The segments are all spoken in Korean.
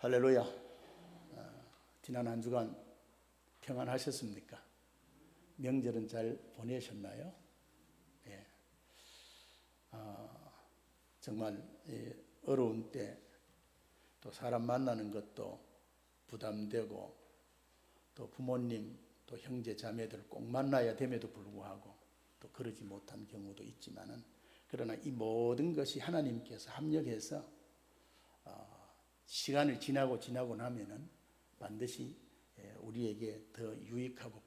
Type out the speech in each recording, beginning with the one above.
할렐루야. 지난 한 주간 평안하셨습니까? 명절은 잘 보내셨나요? 예. 정말 어려운 때 또 사람 만나는 것도 부담되고 또 부모님 또 형제 자매들 꼭 만나야 됨에도 불구하고 또 그러지 못한 경우도 있지만은, 그러나 이 모든 것이 하나님께서 합력해서 시간을 지나고 나면은 반드시 우리에게 더 유익하고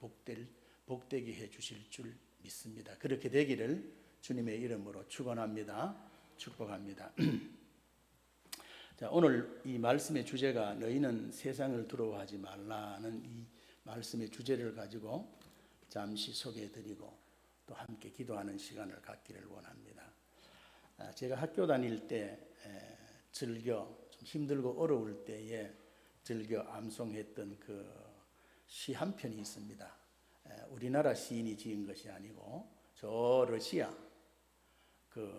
복되게 해 주실 줄 믿습니다. 그렇게 되기를 주님의 이름으로 축원합니다. 축복합니다. 자, 오늘 이 말씀의 주제가 너희는 세상을 두려워하지 말라는 이 말씀의 주제를 가지고 잠시 소개해드리고 또 함께 기도하는 시간을 갖기를 원합니다. 제가 학교 다닐 때 즐겨 좀 힘들고 어려울 때에 즐겨 암송했던 그 시 한 편이 있습니다. 우리나라 시인이 지은 것이 아니고 저 러시아 그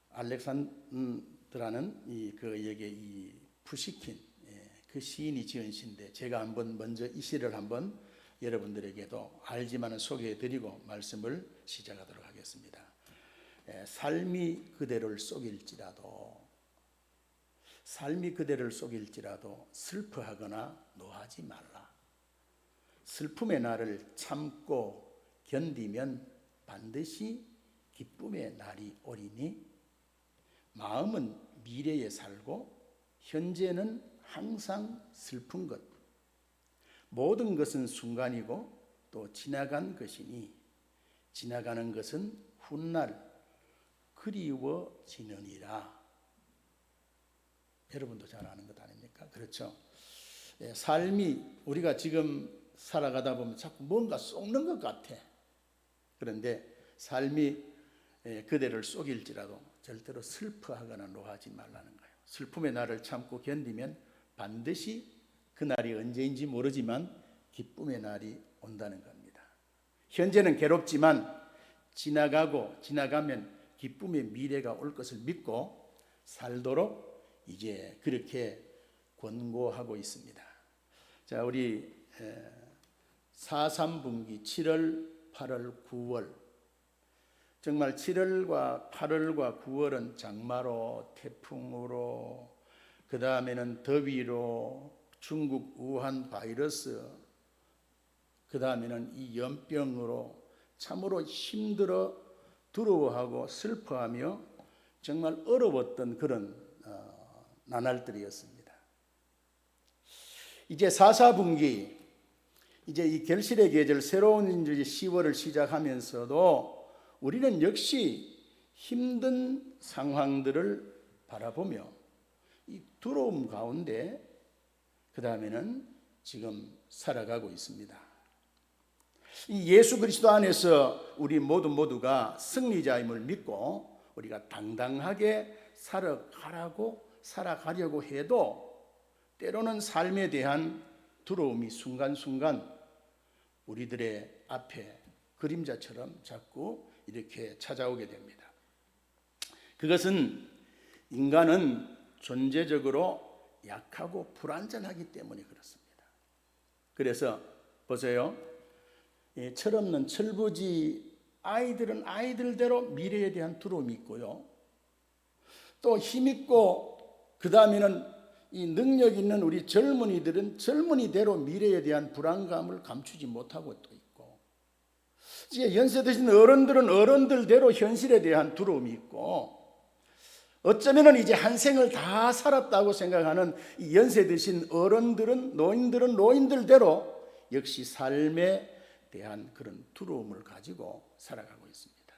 알렉산드라는 그에게 이 푸시킨 그 시인이 지은 시인데, 제가 한번 먼저 이 시를 한번 여러분들에게도 알지만은 소개해드리고 말씀을 시작하도록 하겠습니다. 삶이 그대를 속일지라도 슬퍼하거나 노하지 말라. 슬픔의 날을 참고 견디면 반드시 기쁨의 날이 오리니, 마음은 미래에 살고 현재는 항상 슬픈 것. 모든 것은 순간이고 또 지나간 것이니 지나가는 것은 훗날 그리워지느니라. 여러분도 잘 아는 것 아닙니까? 그렇죠? 삶이 우리가 지금 살아가다 보면 자꾸 뭔가 속는 것 같아. 그런데 삶이 그대를 속일지라도 절대로 슬퍼하거나 노하지 말라는 거예요. 슬픔의 날을 참고 견디면 반드시 그날이 언제인지 모르지만 기쁨의 날이 온다는 겁니다. 현재는 괴롭지만 지나가면 기쁨의 미래가 올 것을 믿고 살도록 이제 그렇게 권고하고 있습니다. 자, 우리 4.3분기 7월, 8월, 9월, 정말 7월과 8월과 9월은 장마로, 태풍으로, 그 다음에는 더위로, 중국 우한 바이러스, 그 다음에는 이 연병으로 참으로 힘들어 두려워하고 슬퍼하며 정말 어려웠던 그런 나날들이었습니다. 이제 4.4분기, 이제 이 결실의 계절, 새로운 10월을 시작하면서도 우리는 역시 힘든 상황들을 바라보며 이 두려움 가운데 그 다음에는 지금 살아가고 있습니다. 이 예수 그리스도 안에서 우리 모두가 승리자임을 믿고 우리가 당당하게 살아가려고 해도 때로는 삶에 대한 두려움이 순간순간 우리들의 앞에 그림자처럼 자꾸 이렇게 찾아오게 됩니다. 그것은 인간은 존재적으로 약하고 불완전하기 때문에 그렇습니다. 그래서 보세요. 철없는 철부지 아이들은 아이들대로 미래에 대한 두려움이 있고요. 또 힘있고 그 다음에는 이 능력 있는 우리 젊은이들은 젊은이대로 미래에 대한 불안감을 감추지 못하고 또 있고, 이제 연세 드신 어른들은 어른들대로 현실에 대한 두려움이 있고, 어쩌면은 이제 한 생을 다 살았다고 생각하는 이 연세 드신 어른들은 노인들대로 역시 삶에 대한 그런 두려움을 가지고 살아가고 있습니다.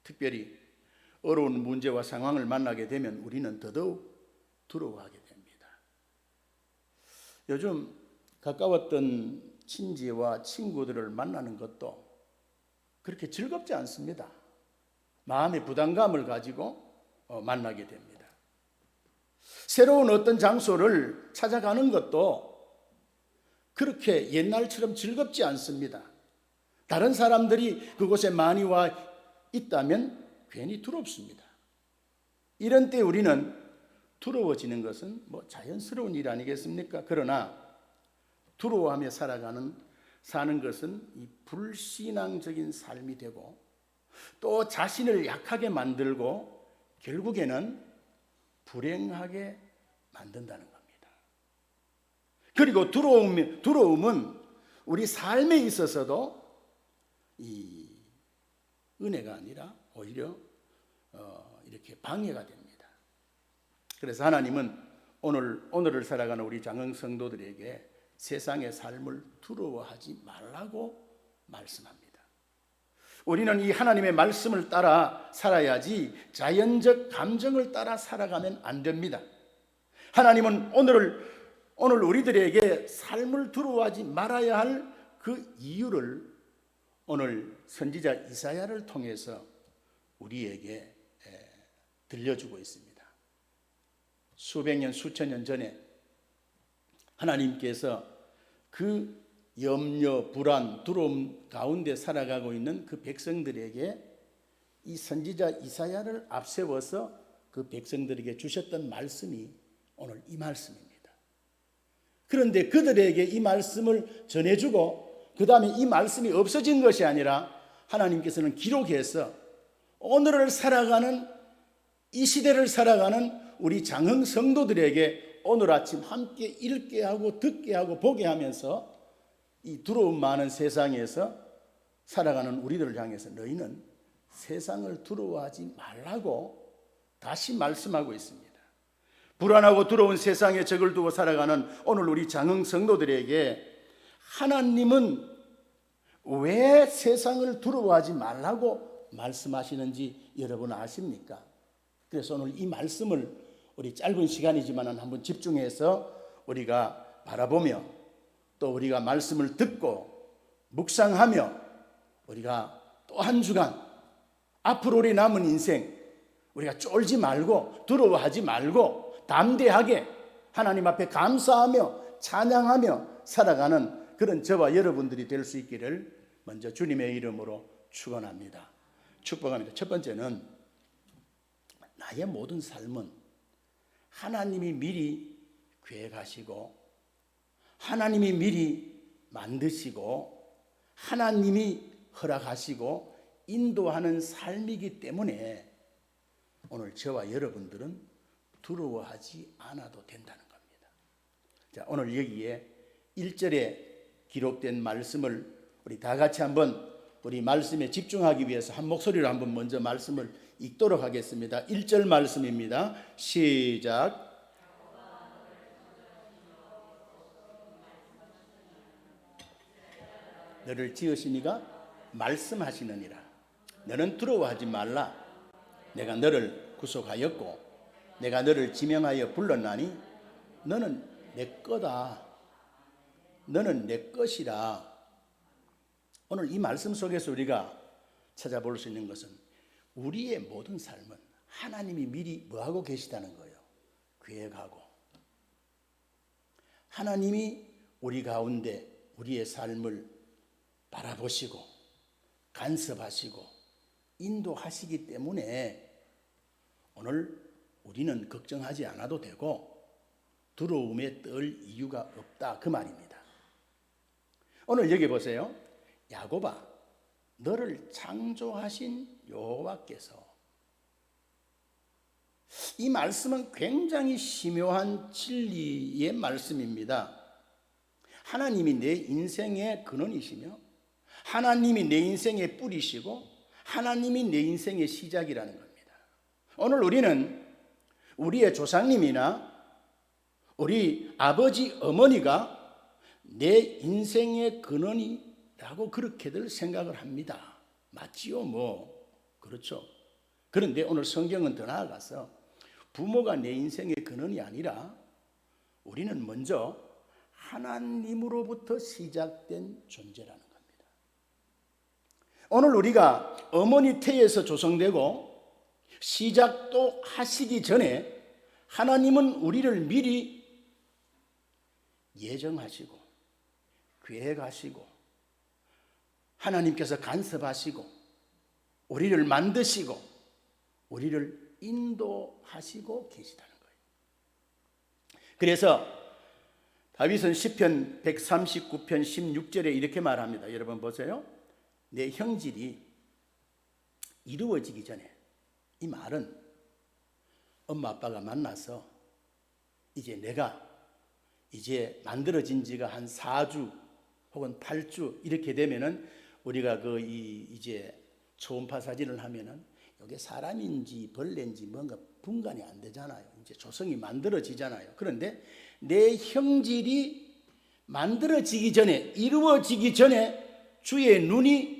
특별히 어려운 문제와 상황을 만나게 되면 우리는 더더욱 두려워하게 됩니다. 요즘 가까웠던 친지와 친구들을 만나는 것도 그렇게 즐겁지 않습니다. 마음의 부담감을 가지고 만나게 됩니다. 새로운 어떤 장소를 찾아가는 것도 그렇게 옛날처럼 즐겁지 않습니다. 다른 사람들이 그곳에 많이 와 있다면 괜히 두렵습니다. 이런 때 우리는 두려워지는 것은 뭐 자연스러운 일 아니겠습니까? 그러나 두려워하며 사는 것은 이 불신앙적인 삶이 되고 또 자신을 약하게 만들고 결국에는 불행하게 만든다는 겁니다. 그리고 두려움은 우리 삶에 있어서도 이 은혜가 아니라 오히려 이렇게 방해가 됩니다. 그래서 하나님은 오늘을 살아가는 우리 장흥 성도들에게 세상의 삶을 두려워하지 말라고 말씀합니다. 우리는 이 하나님의 말씀을 따라 살아야지 자연적 감정을 따라 살아가면 안 됩니다. 하나님은 오늘 우리들에게 삶을 두려워하지 말아야 할 그 이유를 오늘 선지자 이사야를 통해서 우리에게 들려주고 있습니다. 수백 년, 수천 년 전에 하나님께서 그 염려, 불안, 두려움 가운데 살아가고 있는 그 백성들에게 이 선지자 이사야를 앞세워서 그 백성들에게 주셨던 말씀이 오늘 이 말씀입니다. 그런데 그들에게 이 말씀을 전해주고 그 다음에 이 말씀이 없어진 것이 아니라 하나님께서는 기록해서 오늘을 살아가는 이 시대를 살아가는 우리 장흥 성도들에게 오늘 아침 함께 읽게 하고 듣게 하고 보게 하면서 이 두려움 많은 세상에서 살아가는 우리들을 향해서 너희는 세상을 두려워하지 말라고 다시 말씀하고 있습니다. 불안하고 두려운 세상에 적을 두고 살아가는 오늘 우리 장흥 성도들에게 하나님은 왜 세상을 두려워하지 말라고 말씀하시는지 여러분 아십니까? 그래서 오늘 이 말씀을 우리 짧은 시간이지만 한번 집중해서 우리가 바라보며 또 우리가 말씀을 듣고 묵상하며 우리가 또 한 주간 앞으로 우리 남은 인생 우리가 쫄지 말고 두려워하지 말고 담대하게 하나님 앞에 감사하며 찬양하며 살아가는 그런 저와 여러분들이 될 수 있기를 먼저 주님의 이름으로 축원합니다. 축복합니다. 첫 번째는 나의 모든 삶은 하나님이 미리 계획하시고 하나님이 미리 만드시고 하나님이 허락하시고 인도하는 삶이기 때문에 오늘 저와 여러분들은 두려워하지 않아도 된다는 겁니다. 자, 오늘 여기에 1절에 기록된 말씀을 우리 다 같이 한번 우리 말씀에 집중하기 위해서 한 목소리로 한번 먼저 말씀을 읽도록 하겠습니다. 1절 말씀입니다. 시작. 너를 지으시니가 말씀하시느니라. 너는 두려워하지 말라. 내가 너를 구속하였고 내가 너를 지명하여 불렀나니 너는 내 거다. 너는 내 것이라. 오늘 이 말씀 속에서 우리가 찾아볼 수 있는 것은 우리의 모든 삶은 하나님이 미리 뭐하고 계시다는 거예요. 계획하고 하나님이 우리 가운데 우리의 삶을 바라보시고 간섭하시고 인도하시기 때문에 오늘 우리는 걱정하지 않아도 되고 두려움에 떨 이유가 없다 그 말입니다. 오늘 여기 보세요. 야곱아, 너를 창조하신 여호와께서, 이 말씀은 굉장히 심오한 진리의 말씀입니다. 하나님이 내 인생의 근원이시며 하나님이 내 인생의 뿌리시고 하나님이 내 인생의 시작이라는 겁니다. 오늘 우리는 우리의 조상님이나 우리 아버지 어머니가 내 인생의 근원이라고 그렇게들 생각을 합니다. 맞지요? 그렇죠. 그런데 오늘 성경은 더 나아가서 부모가 내 인생의 근원이 아니라 우리는 먼저 하나님으로부터 시작된 존재라는 겁니다. 오늘 우리가 어머니 태에서 조성되고 시작도 하시기 전에 하나님은 우리를 미리 예정하시고 계획하시고 하나님께서 간섭하시고 우리를 만드시고 우리를 인도하시고 계시다는 거예요. 그래서 다윗은 시편 139편 16절에 이렇게 말합니다. 여러분 보세요. 내 형질이 이루어지기 전에, 이 말은 엄마 아빠가 만나서 이제 내가 이제 만들어진 지가 한 4주 혹은 8주 이렇게 되면은 우리가 이제 초음파 사진을 하면은 이게 사람인지 벌레인지 뭔가 분간이 안 되잖아요. 이제 조성이 만들어지잖아요. 그런데 내 형질이 만들어지기 전에, 이루어지기 전에 주의 눈이,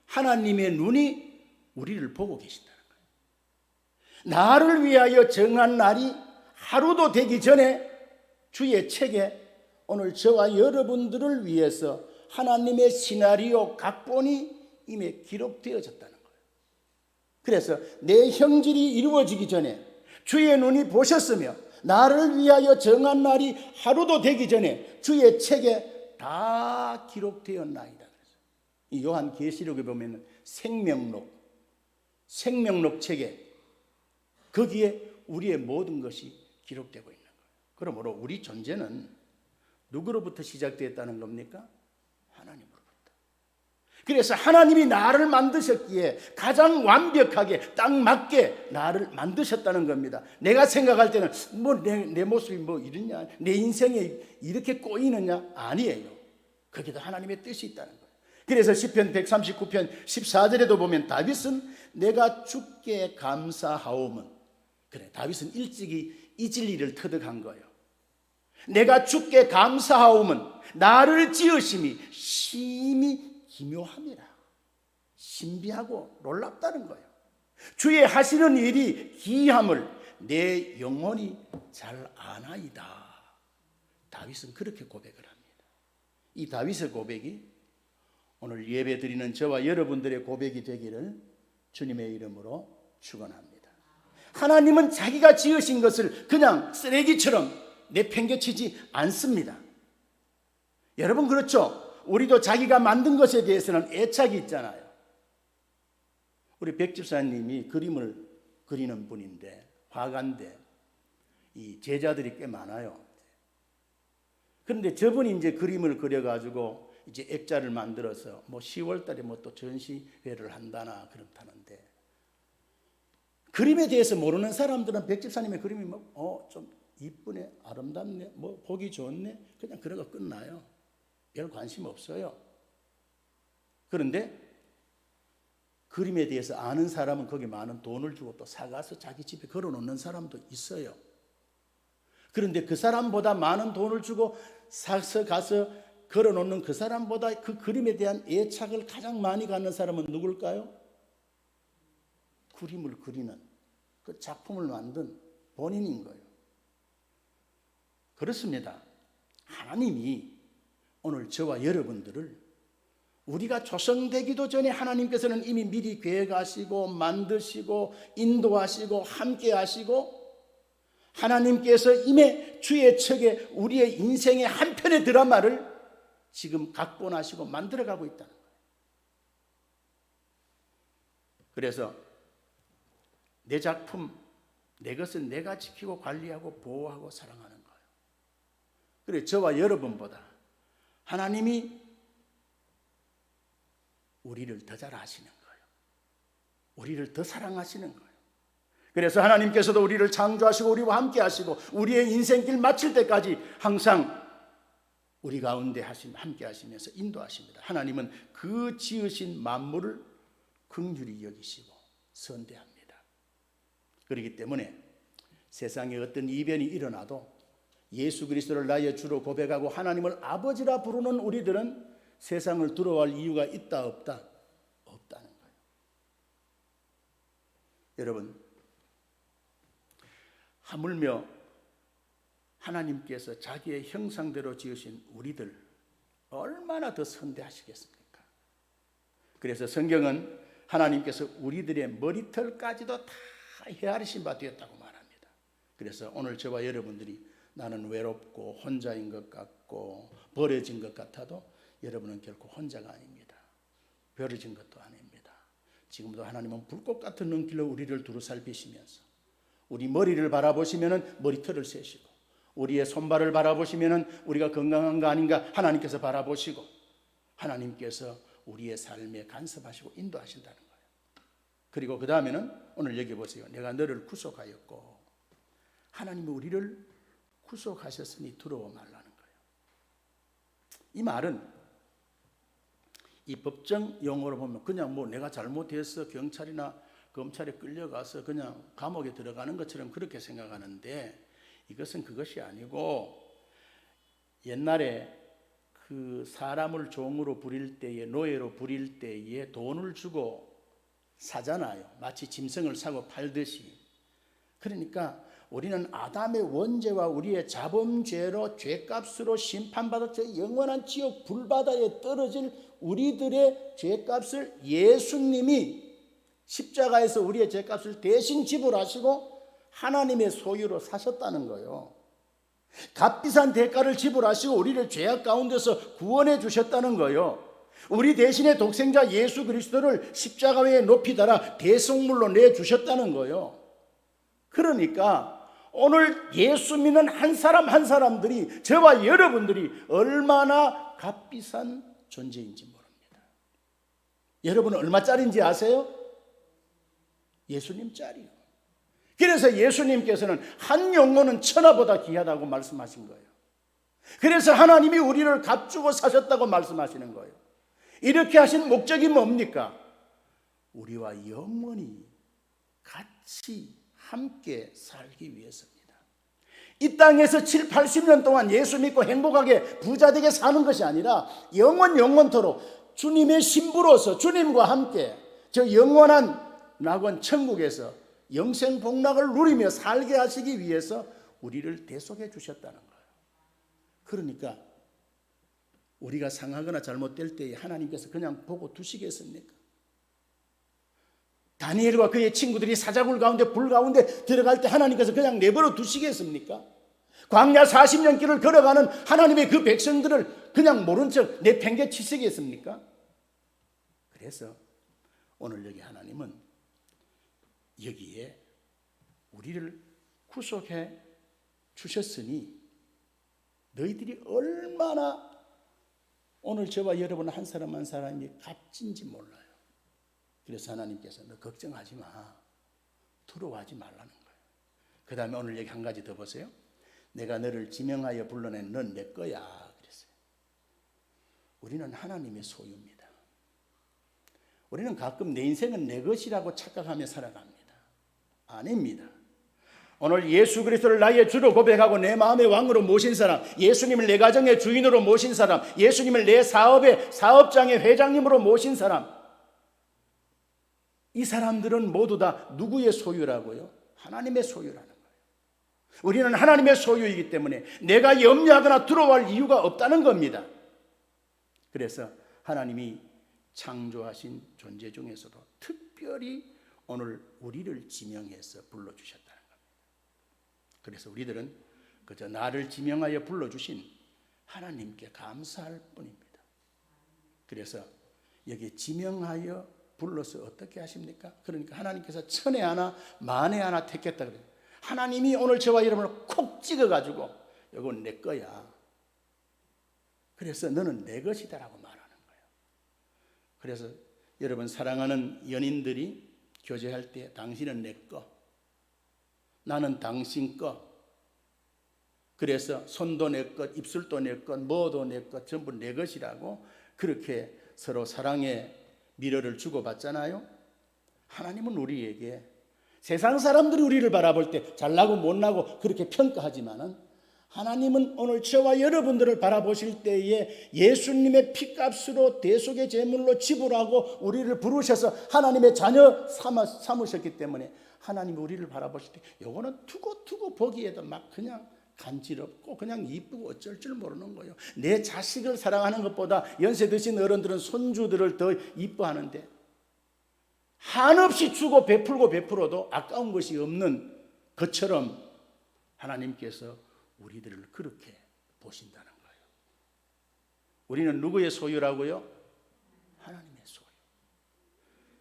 하나님의 눈이 우리를 보고 계신다는 거예요. 나를 위하여 정한 날이 하루도 되기 전에 주의 책에 오늘 저와 여러분들을 위해서 하나님의 시나리오 각본이 이미 기록되어졌다는 거예요. 그래서 내 형질이 이루어지기 전에 주의 눈이 보셨으며 나를 위하여 정한 날이 하루도 되기 전에 주의 책에 다 기록되었나이다. 이 요한계시록에 보면 생명록 책에 거기에 우리의 모든 것이 기록되고 있는 거예요. 그러므로 우리 존재는 누구로부터 시작되었다는 겁니까? 하나님으로부터. 그래서 하나님이 나를 만드셨기에 가장 완벽하게 딱 맞게 나를 만드셨다는 겁니다. 내가 생각할 때는 내 모습이 이러냐, 내 인생에 이렇게 꼬이느냐? 아니에요. 거기도 하나님의 뜻이 있다는 거예요. 그래서 시편 139편 14절에도 보면 다윗은 내가 주께 감사하오면, 그래, 다윗은 일찍이 이 진리를 터득한 거예요. 내가 주께 감사하오면 나를 지으심이 심히 기묘함이라. 신비하고 놀랍다는 거예요. 주의 하시는 일이 기이함을 내 영혼이 잘 아나이다. 다윗은 그렇게 고백을 합니다. 이 다윗의 고백이 오늘 예배 드리는 저와 여러분들의 고백이 되기를 주님의 이름으로 축원합니다. 하나님은 자기가 지으신 것을 그냥 쓰레기처럼 내팽개치지 않습니다. 여러분 그렇죠? 우리도 자기가 만든 것에 대해서는 애착이 있잖아요. 우리 백 집사님이 그림을 그리는 분인데, 화가인데 이 제자들이 꽤 많아요. 그런데 저분이 이제 그림을 그려가지고 이제 액자를 만들어서 10월 달에 또 전시회를 한다나 그렇다는데, 그림에 대해서 모르는 사람들은 백 집사님의 그림이 좀 이쁘네, 아름답네, 보기 좋네, 그냥 그러고 끝나요. 별 관심 없어요. 그런데 그림에 대해서 아는 사람은 거기 많은 돈을 주고 또 사가서 자기 집에 걸어놓는 사람도 있어요. 그런데 그 사람보다 많은 돈을 주고 사서 가서 걸어놓는 그 사람보다 그 그림에 대한 애착을 가장 많이 갖는 사람은 누굴까요? 그림을 그리는, 그 작품을 만든 본인인 거예요. 그렇습니다. 하나님이 오늘 저와 여러분들을, 우리가 조성되기도 전에 하나님께서는 이미 미리 계획하시고 만드시고 인도하시고 함께하시고, 하나님께서 이미 주의 책에 우리의 인생의 한 편의 드라마를 지금 각본하시고 만들어가고 있다는 거예요. 그래서 내 작품, 내 것은 내가 지키고 관리하고 보호하고 사랑하는 거예요. 그래서 저와 여러분보다 하나님이 우리를 더 잘 아시는 거예요. 우리를 더 사랑하시는 거예요. 그래서 하나님께서도 우리를 창조하시고 우리와 함께 하시고 우리의 인생길 마칠 때까지 항상 우리 가운데 함께 하시면서 인도하십니다. 하나님은 그 지으신 만물을 긍휼히 여기시고 선대합니다. 그렇기 때문에 세상에 어떤 이변이 일어나도 예수 그리스도를 나의 주로 고백하고 하나님을 아버지라 부르는 우리들은 세상을 두려워할 이유가 있다 없다? 없다는 거예요. 여러분, 하물며 하나님께서 자기의 형상대로 지으신 우리들 얼마나 더 선대하시겠습니까? 그래서 성경은 하나님께서 우리들의 머리털까지도 다 헤아리신 바 되었다고 말합니다. 그래서 오늘 저와 여러분들이 나는 외롭고 혼자인 것 같고 버려진 것 같아도 여러분은 결코 혼자가 아닙니다. 버려진 것도 아닙니다. 지금도 하나님은 불꽃 같은 눈길로 우리를 두루 살피시면서 우리 머리를 바라보시면 머리털을 세시고 우리의 손발을 바라보시면 우리가 건강한 거 아닌가 하나님께서 바라보시고 하나님께서 우리의 삶에 간섭하시고 인도하신다는 거예요. 그리고 그 다음에는 오늘 여기 보세요. 내가 너를 구속하였고, 하나님이 우리를 구속하셨으니 두려워 말라는 거예요. 이 말은 이 법정 용어로 보면 그냥 뭐 내가 잘못해서 경찰이나 검찰에 끌려가서 그냥 감옥에 들어가는 것처럼 그렇게 생각하는데, 이것은 그것이 아니고, 옛날에 그 사람을 종으로 부릴 때에, 노예로 부릴 때에 돈을 주고 사잖아요. 마치 짐승을 사고 팔듯이. 그러니까 우리는 아담의 원죄와 우리의 자범죄로 죄값으로 심판받았죠. 영원한 지옥 불바다에 떨어질 우리들의 죄값을 예수님이 십자가에서 우리의 죄값을 대신 지불하시고 하나님의 소유로 사셨다는 거예요. 값비싼 대가를 지불하시고 우리를 죄악 가운데서 구원해 주셨다는 거예요. 우리 대신에 독생자 예수 그리스도를 십자가 위에 높이 달아 대속물로 내주셨다는 거예요. 그러니까 오늘 예수 믿는 한 사람 한 사람들이, 저와 여러분들이 얼마나 값비싼 존재인지 모릅니다. 여러분은 얼마짜리인지 아세요? 예수님짜리요. 그래서 예수님께서는 한 영혼은 천하보다 귀하다고 말씀하신 거예요. 그래서 하나님이 우리를 값주고 사셨다고 말씀하시는 거예요. 이렇게 하신 목적이 뭡니까? 우리와 영원히 같이 함께 살기 위해서입니다. 이 땅에서 7, 80년 동안 예수 믿고 행복하게 부자되게 사는 것이 아니라 영원토록 주님의 신부로서 주님과 함께 저 영원한 낙원 천국에서 영생복락을 누리며 살게 하시기 위해서 우리를 대속해 주셨다는 거예요. 그러니까 우리가 상하거나 잘못될 때에 하나님께서 그냥 보고 두시겠습니까? 다니엘과 그의 친구들이 사자굴 가운데 불 가운데 들어갈 때 하나님께서 그냥 내버려 두시겠습니까? 광야 40년 길을 걸어가는 하나님의 그 백성들을 그냥 모른 척 내팽개치시겠습니까? 그래서 오늘 여기 하나님은 여기에 우리를 구속해 주셨으니 너희들이 얼마나 오늘 저와 여러분 한 사람 한 사람이 값진지 몰라요. 그래서 하나님께서 너 걱정하지 마, 두려워하지 말라는 거예요. 그 다음에 오늘 여기 한 가지 더 보세요. 내가 너를 지명하여 불러낸 넌 내 거야 그랬어요. 우리는 하나님의 소유입니다. 우리는 가끔 내 인생은 내 것이라고 착각하며 살아갑니다. 아닙니다. 오늘 예수 그리스도를 나의 주로 고백하고 내 마음의 왕으로 모신 사람, 예수님을 내 가정의 주인으로 모신 사람, 예수님을 내 사업의 사업장의 회장님으로 모신 사람, 이 사람들은 모두 다 누구의 소유라고요? 하나님의 소유라는 거예요. 우리는 하나님의 소유이기 때문에 내가 염려하거나 두려워할 이유가 없다는 겁니다. 그래서 하나님이 창조하신 존재 중에서도 특별히 오늘 우리를 지명해서 불러주셨다는 겁니다. 그래서 우리들은 그저 나를 지명하여 불러주신 하나님께 감사할 뿐입니다. 그래서 여기 지명하여 불러서 어떻게 하십니까? 그러니까 하나님께서 천에 하나 만에 하나 택했다 그래요. 하나님이 오늘 저와 여러분을 콕 찍어가지고 이건 내 거야. 그래서 너는 내 것이다라고 말하는 거예요. 그래서 여러분 사랑하는 연인들이 교제할 때 당신은 내 거, 나는 당신 거. 그래서 손도 내 것, 입술도 내 것, 뭐도 내 것, 전부 내 것이라고 그렇게 서로 사랑의 미러를 주고받잖아요. 하나님은 우리에게 세상 사람들이 우리를 바라볼 때 잘나고 못나고 그렇게 평가하지만은 하나님은 오늘 저와 여러분들을 바라보실 때에 예수님의 피값으로 대속의 제물로 지불하고 우리를 부르셔서 하나님의 자녀 삼으셨기 때문에 하나님이 우리를 바라보실 때 요거는 투고 보기에도 막 그냥 간지럽고 그냥 이쁘고 어쩔 줄 모르는 거예요. 내 자식을 사랑하는 것보다 연세 드신 어른들은 손주들을 더 이뻐하는데 한없이 주고 베풀어도 아까운 것이 없는 것처럼 하나님께서 우리들을 그렇게 보신다는 거예요. 우리는 누구의 소유라고요? 하나님의 소유.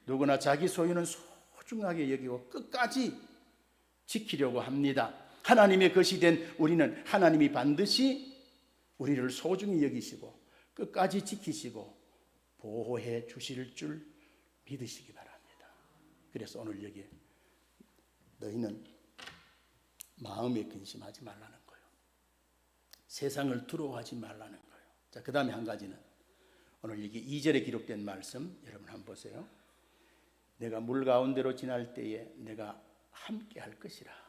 누구나 자기 소유는 소중하게 여기고 끝까지 지키려고 합니다. 하나님의 것이 된 우리는 하나님이 반드시 우리를 소중히 여기시고 끝까지 지키시고 보호해 주실 줄 믿으시기 바랍니다. 그래서 오늘 여기에 너희는 마음에 근심하지 말라는 거예요. 세상을 두려워하지 말라는 거예요. 자, 그 다음에 한 가지는 오늘 여기 2절에 기록된 말씀 여러분 한번 보세요. 내가 물 가운데로 지날 때에 내가 함께 할 것이라.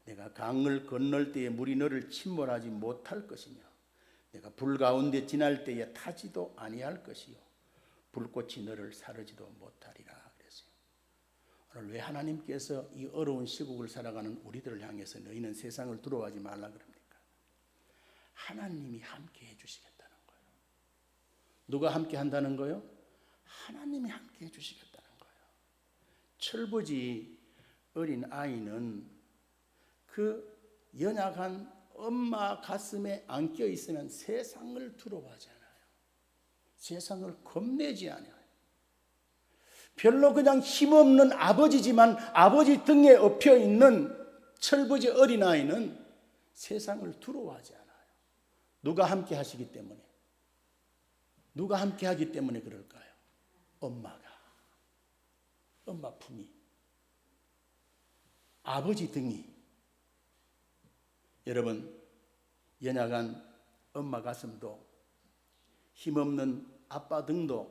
내가 강을 건널 때에 물이 너를 침몰하지 못할 것이며 내가 불 가운데 지날 때에 타지도 아니할 것이요 불꽃이 너를 사르지도 못하리라 그랬어요. 오늘 왜 하나님께서 이 어려운 시국을 살아가는 우리들을 향해서 너희는 세상을 두려워하지 말라 그럽니까? 하나님이 함께 해주시겠다는 거예요. 누가 함께 한다는 거예요? 하나님이 함께 해주시겠다는 거예요. 철부지 어린 아이는 그 연약한 엄마 가슴에 안겨 있으면 세상을 두려워하지 않아요. 세상을 겁내지 않아요. 별로 그냥 힘없는 아버지지만 아버지 등에 엎여 있는 철부지 어린아이는 세상을 두려워하지 않아요. 누가 함께 하시기 때문에. 누가 함께 하기 때문에 그럴까요? 엄마가. 엄마 품이. 아버지 등이. 여러분, 연약한 엄마 가슴도 힘없는 아빠 등도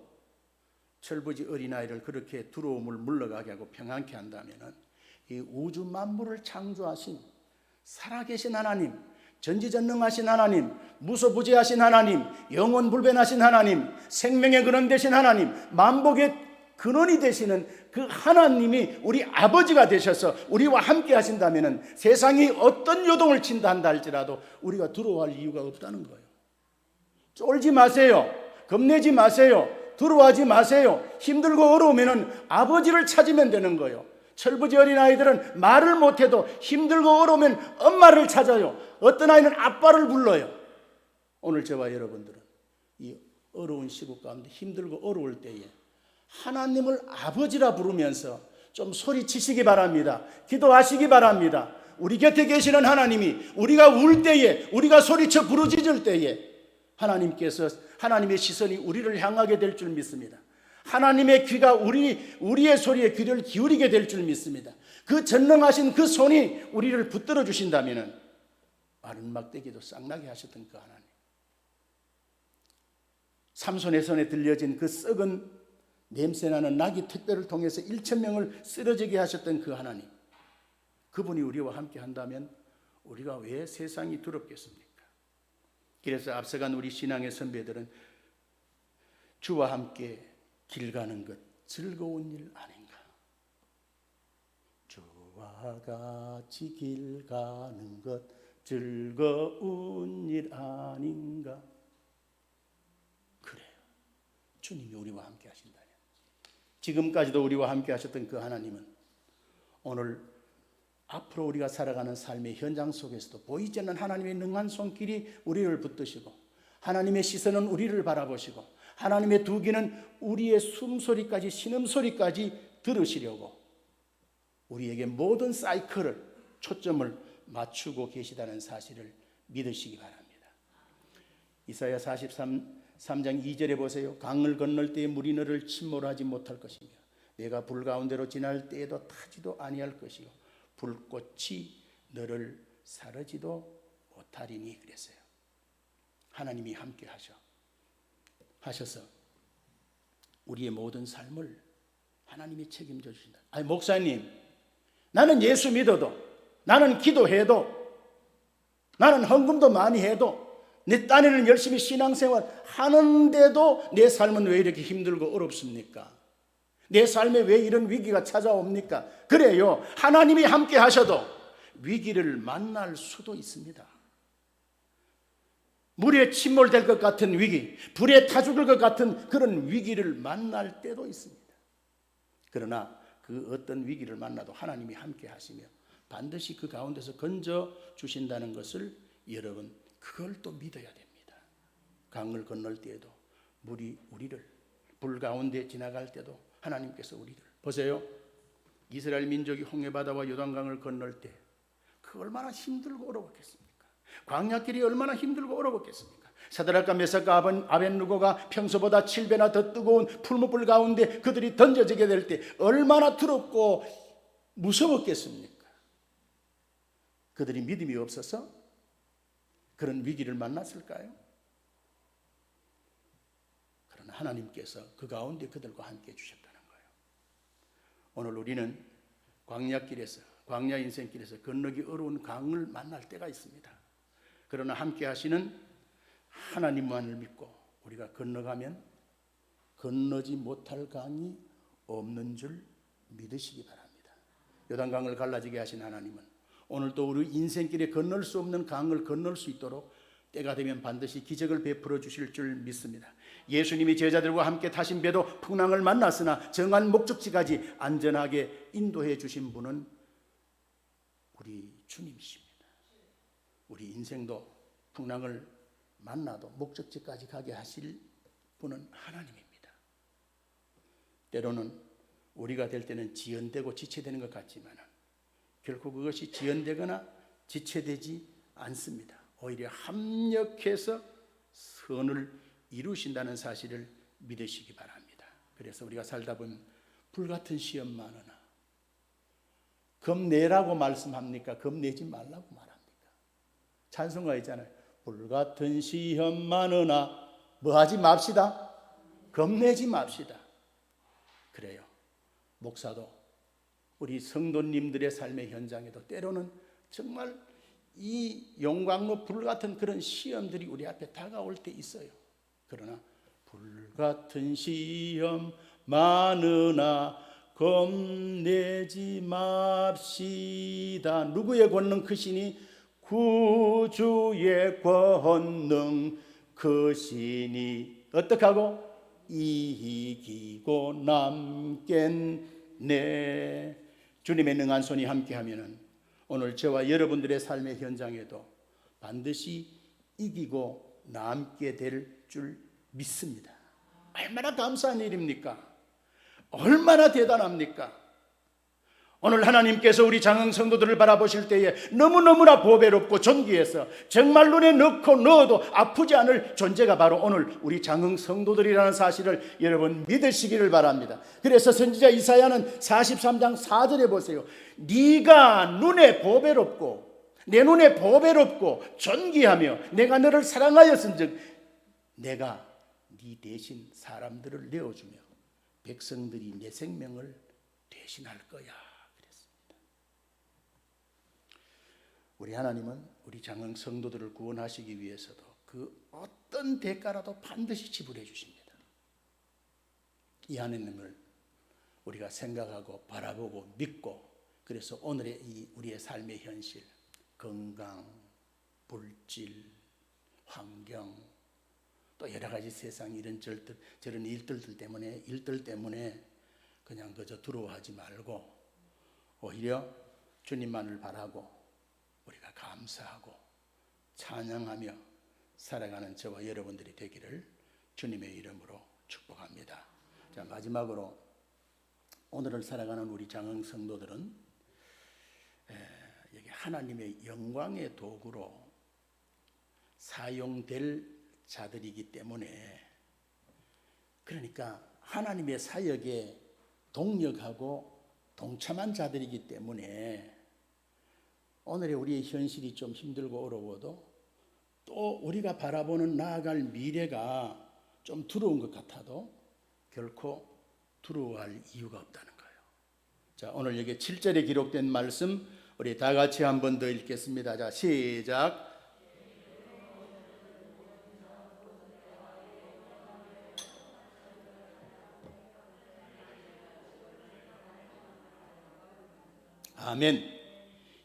철부지 어린아이를 그렇게 두려움을 물러가게 하고 평안케 한다면 이 우주 만물을 창조하신 살아계신 하나님, 전지전능하신 하나님, 무소부재하신 하나님, 영원불변하신 하나님, 생명의 근원 되신 하나님, 만복의 근원이 되시는 그 하나님이 우리 아버지가 되셔서 우리와 함께 하신다면 세상이 어떤 요동을 친다 한다 할지라도 우리가 두려워할 이유가 없다는 거예요. 쫄지 마세요. 겁내지 마세요. 두려워하지 마세요. 힘들고 어려우면 아버지를 찾으면 되는 거예요. 철부지 어린아이들은 말을 못해도 힘들고 어려우면 엄마를 찾아요. 어떤 아이는 아빠를 불러요. 오늘 저와 여러분들은 이 어려운 시국 가운데 힘들고 어려울 때에 하나님을 아버지라 부르면서 좀 소리치시기 바랍니다. 기도하시기 바랍니다. 우리 곁에 계시는 하나님이 우리가 울 때에, 우리가 소리쳐 부르짖을 때에 하나님께서 하나님의 시선이 우리를 향하게 될 줄 믿습니다. 하나님의 귀가 우리의 소리에 귀를 기울이게 될 줄 믿습니다. 그 전능하신 그 손이 우리를 붙들어 주신다면 마른 막대기도 싹나게 하셨던 그 하나님, 삼손의 손에 들려진 그 썩은 냄새나는 나귀 택배를 통해서 1,000명을 쓰러지게 하셨던 그 하나님, 그분이 우리와 함께 한다면 우리가 왜 세상이 두렵겠습니까? 그래서 앞서간 우리 신앙의 선배들은 주와 함께 길 가는 것 즐거운 일 아닌가? 주와 같이 길 가는 것 즐거운 일 아닌가? 그래요. 주님이 우리와 함께 하신다면, 지금까지도 우리와 함께 하셨던 그 하나님은 오늘 앞으로 우리가 살아가는 삶의 현장 속에서도 보이지 않는 하나님의 능한 손길이 우리를 붙드시고 하나님의 시선은 우리를 바라보시고 하나님의 두 귀는 우리의 숨소리까지 신음소리까지 들으시려고 우리에게 모든 사이클을 초점을 맞추고 계시다는 사실을 믿으시기 바랍니다. 이사야 43장 2절에 보세요. 강을 건널 때에 물이 너를 침몰하지 못할 것이며 내가 불 가운데로 지날 때에도 타지도 아니할 것이요 불꽃이 너를 사르지도 못하리니 그랬어요. 하나님이 함께 하셔서 우리의 모든 삶을 하나님이 책임져 주신다. 아니 목사님, 나는 예수 믿어도, 나는 기도해도, 나는 헌금도 많이 해도, 내 딴에는 열심히 신앙생활 하는데도 내 삶은 왜 이렇게 힘들고 어렵습니까? 내 삶에 왜 이런 위기가 찾아옵니까? 그래요, 하나님이 함께 하셔도 위기를 만날 수도 있습니다. 물에 침몰될 것 같은 위기, 불에 타 죽을 것 같은 그런 위기를 만날 때도 있습니다. 그러나 그 어떤 위기를 만나도 하나님이 함께 하시며 반드시 그 가운데서 건져 주신다는 것을 여러분 그걸 또 믿어야 됩니다. 강을 건널 때에도 물이 우리를, 불 가운데 지나갈 때도 하나님께서 우리를, 보세요, 이스라엘 민족이 홍해바다와 요단강을 건널 때 그 그 얼마나 힘들고 어려웠겠습니까? 광야길이 얼마나 힘들고 어려웠겠습니까? 사드락과 메삭과 아벤누고가 평소보다 7배나 더 뜨거운 풀무불 가운데 그들이 던져지게 될 때 얼마나 두렵고 무서웠겠습니까? 그들이 믿음이 없어서 그런 위기를 만났을까요? 그러나 하나님께서 그 가운데 그들과 함께 해주셨다는 거예요. 오늘 우리는 광야길에서, 광야 인생길에서 건너기 어려운 강을 만날 때가 있습니다. 그러나 함께 하시는 하나님만을 믿고 우리가 건너가면 건너지 못할 강이 없는 줄 믿으시기 바랍니다. 요단강을 갈라지게 하신 하나님은 오늘도 우리 인생길에 건널 수 없는 강을 건널 수 있도록 때가 되면 반드시 기적을 베풀어 주실 줄 믿습니다. 예수님이 제자들과 함께 타신 배도 풍랑을 만났으나 정한 목적지까지 안전하게 인도해 주신 분은 우리 주님이십니다. 우리 인생도 풍랑을 만나도 목적지까지 가게 하실 분은 하나님입니다. 때로는 우리가 될 때는 지연되고 지체되는 것 같지만 결코 그것이 지연되거나 지체되지 않습니다. 오히려 합력해서 선을 이루신다는 사실을 믿으시기 바랍니다. 그래서 우리가 살다 보면 불같은 시험 많으나 겁내라고 말씀합니까? 겁내지 말라고 말합니까? 찬송가 있잖아요. 불같은 시험 많으나 뭐 하지 맙시다? 겁내지 맙시다. 그래요. 목사도 우리 성도님들의 삶의 현장에도 때로는 정말 이 용광로 불같은 그런 시험들이 우리 앞에 다가올 때 있어요. 그러나 불같은 시험 많으나 겁내지 맙시다. 누구의 권능 크시니? 구주의 권능 크시니 어떻게 하고? 이기고 남겠네. 주님의 능한 손이 함께하면 오늘 저와 여러분들의 삶의 현장에도 반드시 이기고 남게 될 줄 믿습니다. 얼마나 감사한 일입니까? 얼마나 대단합니까? 오늘 하나님께서 우리 장흥 성도들을 바라보실 때에 너무너무나 보배롭고 존귀해서 정말 눈에 넣고 넣어도 아프지 않을 존재가 바로 오늘 우리 장흥 성도들이라는 사실을 여러분 믿으시기를 바랍니다. 그래서 선지자 이사야는 43장 4절에 보세요. 네가 눈에 보배롭고 내 눈에 보배롭고 존귀하며 내가 너를 사랑하였은즉 내가 네 대신 사람들을 내어주며 백성들이 내 생명을 대신할 거야. 우리 하나님은 우리 장흥 성도들을 구원하시기 위해서도 그 어떤 대가라도 반드시 지불해 주십니다. 이 하나님을 우리가 생각하고 바라보고 믿고 그래서 오늘의 이 우리의 삶의 현실, 건강, 물질, 환경 또 여러 가지 세상 이런 저런 일들 때문에 그냥 그저 두려워하지 말고 오히려 주님만을 바라고 우리가 감사하고 찬양하며 살아가는 저와 여러분들이 되기를 주님의 이름으로 축복합니다. 자, 마지막으로 오늘을 살아가는 우리 장흥 성도들은 여기 하나님의 영광의 도구로 사용될 자들이기 때문에 그러니까 하나님의 사역에 동력하고 동참한 자들이기 때문에 오늘의 우리의 현실이 좀 힘들고 어려워도 또 우리가 바라보는 나아갈 미래가 좀 두려운 것 같아도 결코 두려워할 이유가 없다는 거예요. 자, 오늘 여기 7절에 기록된 말씀 우리 다 같이 한 번 더 읽겠습니다. 자, 시작. 아멘.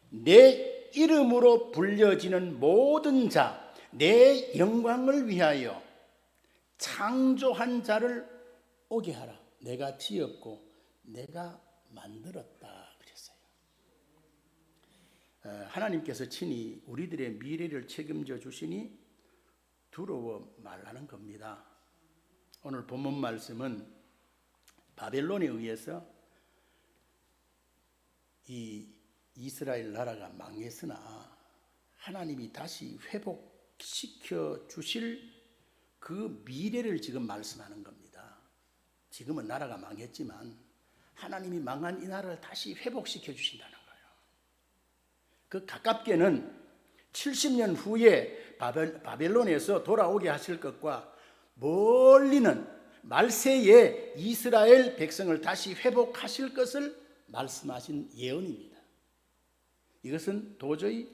내 이름으로 불려지는 모든 자, 내 영광을 위하여 창조한 자를 오게 하라. 내가 지었고 내가 만들었다 그랬어요. 하나님께서 친히 우리들의 미래를 책임져 주시니 두려워 말라는 겁니다. 오늘 본문 말씀은 바벨론에 의해서 이 이스라엘 나라가 망했으나 하나님이 다시 회복시켜 주실 그 미래를 지금 말씀하는 겁니다. 지금은 나라가 망했지만 하나님이 망한 이 나라를 다시 회복시켜 주신다는 거예요. 그 가깝게는 70년 후에 바벨론에서 돌아오게 하실 것과 멀리는 말세에 이스라엘 백성을 다시 회복하실 것을 말씀하신 예언입니다. 이것은 도저히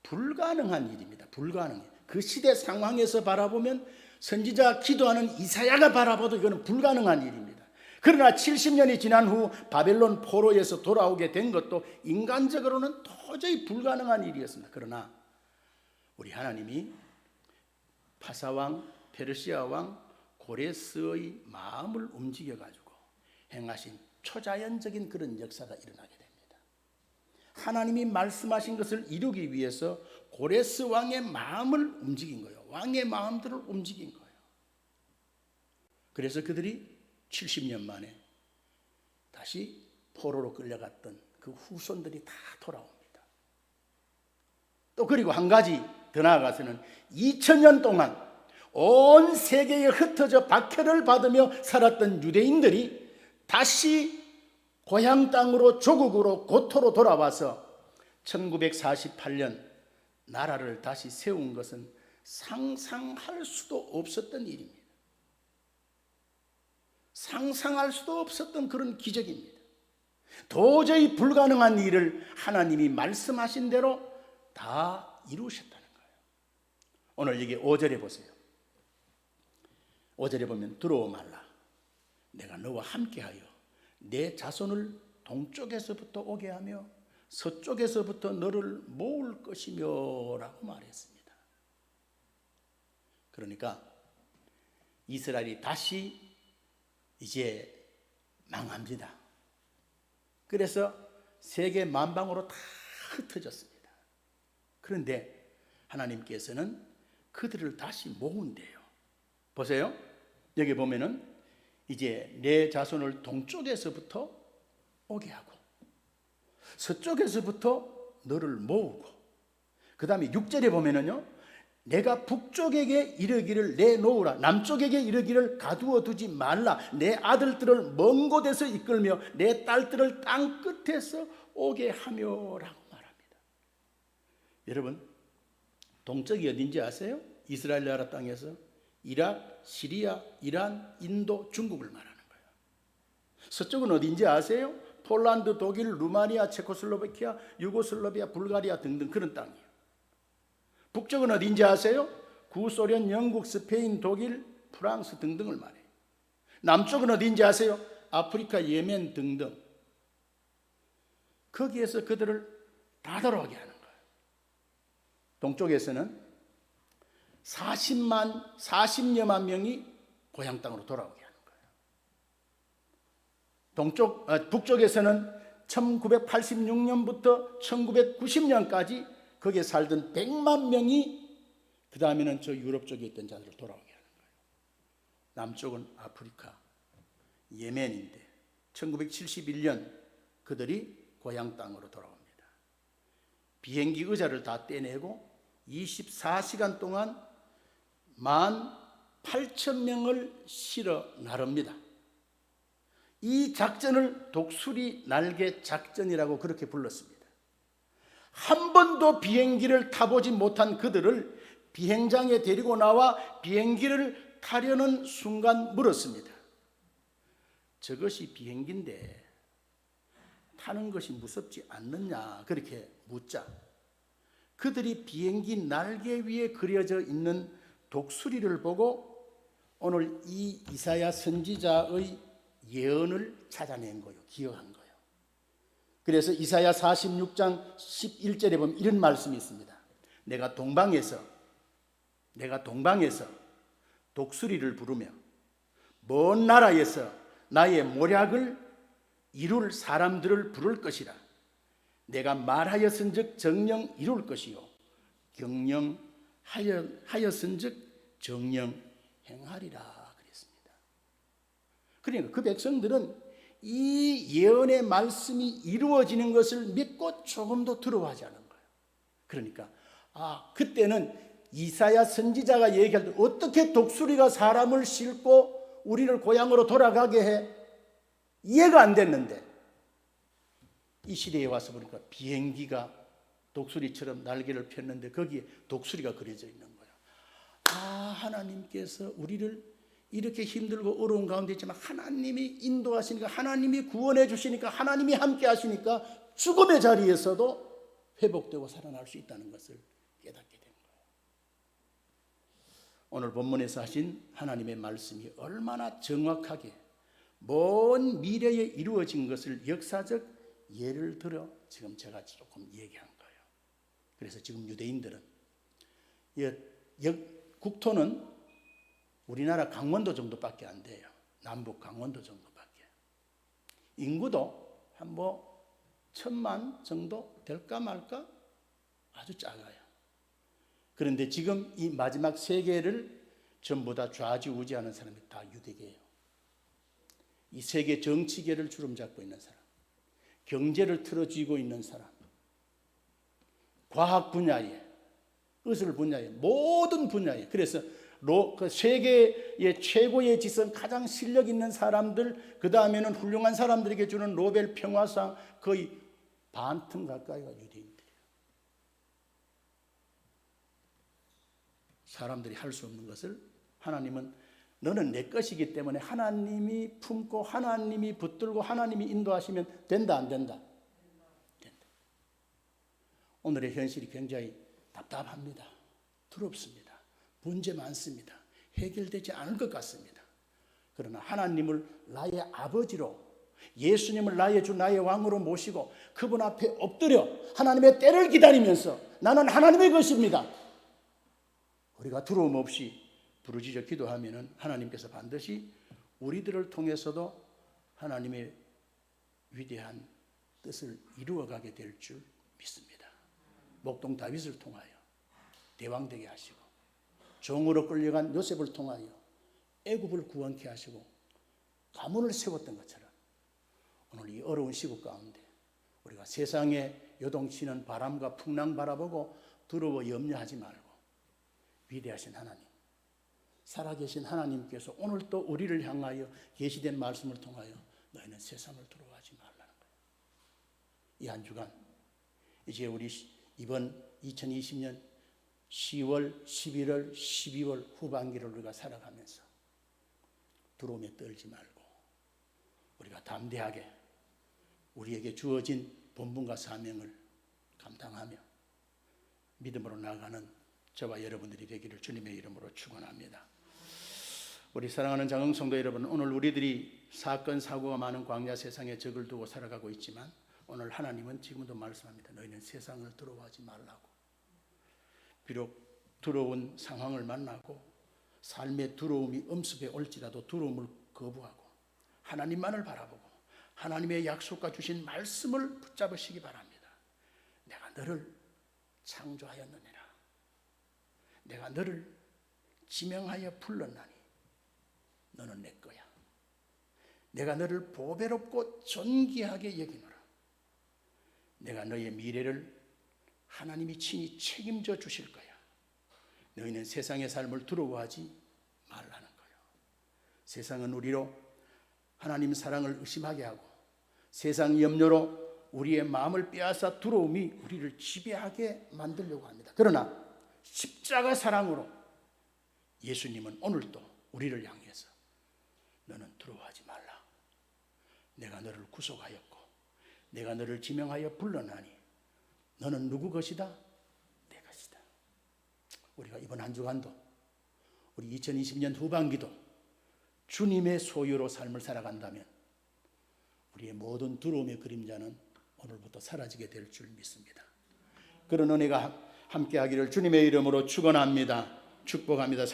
불가능한 일입니다. 불가능해. 그 시대 상황에서 바라보면 선지자 기도하는 이사야가 바라봐도 이거는 불가능한 일입니다. 그러나 70년이 지난 후 바벨론 포로에서 돌아오게 된 것도 인간적으로는 도저히 불가능한 일이었습니다. 그러나 우리 하나님이 파사왕, 페르시아왕 고레스의 마음을 움직여가지고 행하신 초자연적인 그런 역사가 일어나게 됩니다. 하나님이 말씀하신 것을 이루기 위해서 고레스 왕의 마음을 움직인 거예요. 왕의 마음들을 움직인 거예요. 그래서 그들이 70년 만에 다시 포로로 끌려갔던 그 후손들이 다 돌아옵니다. 또 그리고 한 가지 더 나아가서는 2000년 동안 온 세계에 흩어져 박해를 받으며 살았던 유대인들이 다시 고향 땅으로 조국으로 고토로 돌아와서 1948년 나라를 다시 세운 것은 상상할 수도 없었던 일입니다. 상상할 수도 없었던 그런 기적입니다. 도저히 불가능한 일을 하나님이 말씀하신 대로 다 이루셨다는 거예요. 오늘 여기 5절에 보세요. 5절에 보면 두려워 말라. 내가 너와 함께하여 내 자손을 동쪽에서부터 오게 하며 서쪽에서부터 너를 모을 것이며 라고 말했습니다. 그러니까 이스라엘이 다시 이제 망합니다. 그래서 세계 만방으로 다 흩어졌습니다. 그런데 하나님께서는 그들을 다시 모은대요. 보세요. 여기 보면은 이제 내 자손을 동쪽에서부터 오게 하고 서쪽에서부터 너를 모으고 그 다음에 6절에 보면은요, 내가 북쪽에게 이르기를 내놓으라, 남쪽에게 이르기를 가두어 두지 말라, 내 아들들을 먼 곳에서 이끌며 내 딸들을 땅 끝에서 오게 하며 라고 말합니다. 여러분, 동쪽이 어딘지 아세요? 이스라엘 나라 땅에서 이락, 시리아, 이란, 인도, 중국을 말하는 거예요. 서쪽은 어딘지 아세요? 폴란드, 독일, 루마니아, 체코슬로바키아, 유고슬라비아, 불가리아 등등 그런 땅이에요. 북쪽은 어딘지 아세요? 구소련, 영국, 스페인, 독일, 프랑스 등등을 말해요. 남쪽은 어딘지 아세요? 아프리카, 예멘 등등. 거기에서 그들을 다 돌아오게 하는 거예요. 동쪽에서는 40여만 명이 고향 땅으로 돌아오게 하는 거예요. 북쪽에서는 1986년부터 1990년까지 거기에 살던 100만 명이 그 다음에는 저 유럽 쪽에 있던 자들을 돌아오게 하는 거예요. 남쪽은 아프리카, 예멘인데 1971년 그들이 고향 땅으로 돌아옵니다. 비행기 의자를 다 떼내고 24시간 동안 18,000명을 실어 나릅니다. 이 작전을 독수리 날개 작전이라고 그렇게 불렀습니다. 한 번도 비행기를 타보지 못한 그들을 비행장에 데리고 나와 비행기를 타려는 순간 물었습니다. 저것이 비행기인데 타는 것이 무섭지 않느냐 그렇게 묻자 그들이 비행기 날개 위에 그려져 있는 독수리를 보고 오늘 이 이사야 선지자의 예언을 찾아낸 거예요. 기억한 거예요. 그래서 이사야 46장 11절에 보면 이런 말씀이 있습니다. 내가 동방에서 독수리를 부르며 먼 나라에서 나의 모략을 이룰 사람들을 부를 것이라. 내가 말하였은즉 정령 이룰 것이요 경영하였은즉 정령 행하리라 그랬습니다. 그러니까 그 백성들은 이 예언의 말씀이 이루어지는 것을 믿고 조금도 두려워하지 않은 거예요. 그러니까 그때는 이사야 선지자가 얘기할 때 어떻게 독수리가 사람을 싣고 우리를 고향으로 돌아가게 해? 이해가 안 됐는데 이 시대에 와서 보니까 비행기가 독수리처럼 날개를 폈는데 거기에 독수리가 그려져 있는 거예요. 하나님께서 우리를 이렇게 힘들고 어려운 가운데 있지만 하나님이 인도하시니까, 하나님이 구원해 주시니까, 하나님이 함께 하시니까 죽음의 자리에서도 회복되고 살아날 수 있다는 것을 깨닫게 된 거예요. 오늘 본문에서 하신 하나님의 말씀이 얼마나 정확하게 먼 미래에 이루어진 것을 역사적 예를 들어 지금 제가 조금 얘기한 거예요. 그래서 지금 유대인들은 국토는 우리나라 강원도 정도밖에 안 돼요. 남북 강원도 정도밖에. 인구도 한 1,000만 정도 될까 말까? 아주 작아요. 그런데 지금 이 마지막 세계를 전부 다 좌지우지하는 사람이 다 유대계예요. 이 세계 정치계를 주름잡고 있는 사람, 경제를 틀어쥐고 있는 사람, 과학 분야에, 의술 분야에, 모든 분야에. 그래서 그 세계의 최고의 지성, 가장 실력 있는 사람들, 그 다음에는 훌륭한 사람들에게 주는 노벨 평화상 거의 반틈 가까이가 유대인들이에요. 사람들이 할 수 없는 것을 하나님은 너는 내 것이기 때문에 하나님이 품고 하나님이 붙들고 하나님이 인도하시면 된다, 안 된다? 된다. 오늘의 현실이 굉장히 답답합니다. 두렵습니다. 문제 많습니다. 해결되지 않을 것 같습니다. 그러나 하나님을 나의 아버지로, 예수님을 나의 주, 나의 왕으로 모시고 그분 앞에 엎드려 하나님의 때를 기다리면서 나는 하나님의 것입니다. 우리가 두려움 없이 부르짖어 기도하면 하나님께서 반드시 우리들을 통해서도 하나님의 위대한 뜻을 이루어가게 될 줄 믿습니다. 목동 다윗을 통하여 대왕 되게 하시고, 종으로 끌려간 요셉을 통하여 애굽을 구원케 하시고 가문을 세웠던 것처럼 오늘 이 어려운 시국 가운데 우리가 세상에 요동치는 바람과 풍랑 바라보고 두려워 염려하지 말고 위대하신 하나님, 살아계신 하나님께서 오늘 또 우리를 향하여 계시된 말씀을 통하여 너희는 세상을 두려워하지 말라는 거예요. 이 한 주간 이제 우리 이번 2020년 10월, 11월, 12월 후반기를 우리가 살아가면서 두려움에 떨지 말고 우리가 담대하게 우리에게 주어진 본분과 사명을 감당하며 믿음으로 나아가는 저와 여러분들이 되기를 주님의 이름으로 축원합니다. 우리 사랑하는 장흥성도 여러분, 오늘 우리들이 사건 사고가 많은 광야 세상에 적을 두고 살아가고 있지만 오늘 하나님은 지금도 말씀합니다. 너희는 세상을 두려워하지 말라고. 비록 두려운 상황을 만나고 삶의 두려움이 엄습해 올지라도 두려움을 거부하고 하나님만을 바라보고 하나님의 약속과 주신 말씀을 붙잡으시기 바랍니다. 내가 너를 창조하였느니라. 내가 너를 지명하여 불렀나니 너는 내 거야. 내가 너를 보배롭고 존귀하게 여기노라. 내가 너의 미래를 하나님이 친히 책임져 주실 거야. 너희는 세상의 삶을 두려워하지 말라는 거예요. 세상은 우리로 하나님 사랑을 의심하게 하고 세상 염려로 우리의 마음을 빼앗아 두려움이 우리를 지배하게 만들려고 합니다. 그러나 십자가 사랑으로 예수님은 오늘도 우리를 향해서 너는 두려워하지 말라. 내가 너를 구속하였고 내가 너를 지명하여 불러나니 너는 누구 것이다? 내 것이다. 우리가 이번 한 주간도 우리 2020년 후반기도 주님의 소유로 삶을 살아간다면 우리의 모든 두려움의 그림자는 오늘부터 사라지게 될 줄 믿습니다. 그런 은혜가 함께하기를 주님의 이름으로 축원합니다. 축복합니다.